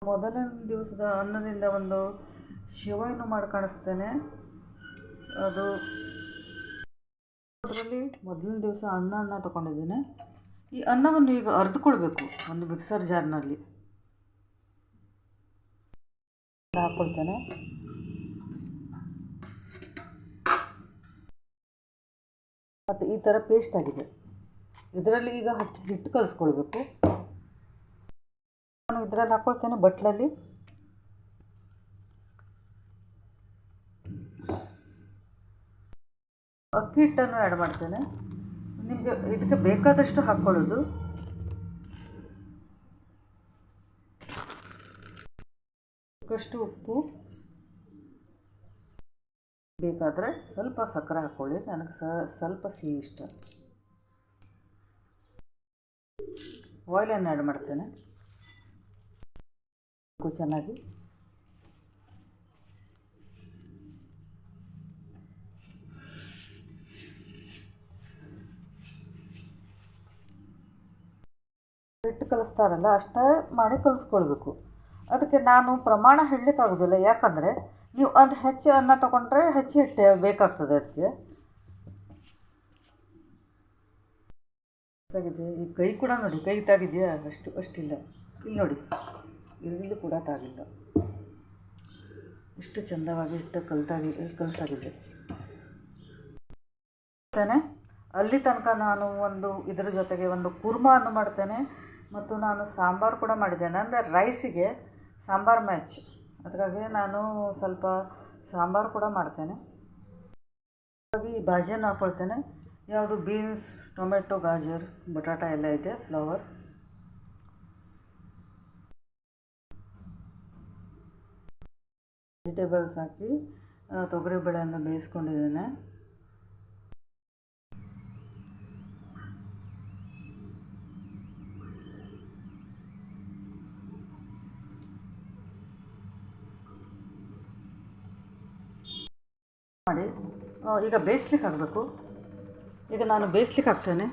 ಮೊದಲನೇ ದಿವಸದ ಅನ್ನದಿಂದ ಒಂದು ಶಿವಯನ್ನು ಮಾಡಿ ಕಾಣಿಸ್ತೇನೆ. ಅದು ಅದರಲ್ಲಿ ಮೊದಲನೇ ದಿವಸ ಅನ್ನ ತೊಗೊಂಡಿದ್ದೇನೆ. ಈ ಅನ್ನವನ್ನು ಈಗ ಅರ್ದುಕೊಳ್ಬೇಕು ಒಂದು ಮಿಕ್ಸರ್ ಜಾರ್ನಲ್ಲಿ ಹಾಕ್ಕೊಳ್ತೇನೆ. ಮತ್ತು ಈ ಥರ ಪೇಸ್ಟ್ ಆಗಿದೆ. ಇದರಲ್ಲಿ ಈಗ ಹಿಟ್ಟು ಕಲಿಸ್ಕೊಳ್ಬೇಕು. ನಾನು ಇದರಲ್ಲಿ ಹಾಕ್ಕೊಳ್ತೇನೆ ಬಟ್ಲಲ್ಲಿ. ಅಕ್ಕಿ ಹಿಟ್ಟನ್ನು ಆ್ಯಡ್ ಮಾಡ್ತೇನೆ. ನಿಮಗೆ ಇದಕ್ಕೆ ಬೇಕಾದಷ್ಟು ಹಾಕ್ಕೊಳ್ಳೋದು. ಅಷ್ಟು ಉಪ್ಪು, ಬೇಕಾದರೆ ಸ್ವಲ್ಪ ಸಕ್ಕರೆ ಹಾಕ್ಕೊಳ್ಳಿ. ನನಗೆ ಸ್ವಲ್ಪ ಸಿಹಿ ಇಷ್ಟ. ಆಯಿಲನ್ನು ಆ್ಯಡ್ ಮಾಡ್ತೇನೆ ಚೆನ್ನಾಗಿ. ಹಿಟ್ಟು ಕಲಿಸ್ತಾರಲ್ಲ ಅಷ್ಟೇ ಮಾಡಿ ಕಲಿಸ್ಕೊಳ್ಬೇಕು. ಅದಕ್ಕೆ ನಾನು ಪ್ರಮಾಣ ಹೇಳಲಿಕ್ಕಾಗೋದಿಲ್ಲ, ಯಾಕಂದರೆ ನೀವು ಅದು ಹೆಚ್ಚು ಅನ್ನ ತೊಗೊಂಡ್ರೆ ಹೆಚ್ಚು ಹಿಟ್ಟು ಬೇಕಾಗ್ತದೆ ಅದಕ್ಕೆ. ಈ ಕೈ ಕೂಡ ನೋಡಿ, ಕೈ ತಾಗಿದೆಯಾ? ಅಷ್ಟಿಲ್ಲ. ಇಲ್ಲಿ ನೋಡಿ, ಇಲ್ಲಿ ಕೂಡ ತಾಗಿಲ್ಲ. ಇಷ್ಟು ಚೆಂದವಾಗಿ ಹಿಟ್ಟು ಕಲಸಾಗಿದೆ. ಅಲ್ಲಿ ತನಕ ನಾನು ಇದರ ಜೊತೆಗೆ ಒಂದು ಕುರ್ಮಾವನ್ನು ಮಾಡ್ತೇನೆ. ಮತ್ತು ನಾನು ಸಾಂಬಾರು ಕೂಡ ಮಾಡಿದ್ದೇನೆ. ಅಂದರೆ ರೈಸಿಗೆ ಸಾಂಬಾರು ಮ್ಯಾಚ್, ಅದಕ್ಕಾಗಿ ನಾನು ಸ್ವಲ್ಪ ಸಾಂಬಾರು ಕೂಡ ಮಾಡ್ತೇನೆ. ಹಾಗಾಗಿ ಈ ಭಾಜಿಯನ್ನು ಹಾಕ್ಕೊಳ್ತೇನೆ. ಯಾವುದು ಬೀನ್ಸ್, ಟೊಮೆಟೊ, ಗಾಜರ್, ಬಟಾಟ ಎಲ್ಲ ಇದೆ, ಫ್ಲವರ್. ವೆಜಿಟೇಬಲ್ಸ್ ಹಾಕಿ ತೊಗರಿಬೇಳೆಯನ್ನು ಬೇಯಿಸ್ಕೊಂಡಿದ್ದೇನೆ. ಮಾಡಿ ಈಗ ಬೇಯಿಸ್ಲಿಕ್ಕೆ ಹಾಕಬೇಕು. ಈಗ ನಾನು ಬೇಯಿಸ್ಲಿಕ್ಕೆ ಹಾಕ್ತೇನೆ.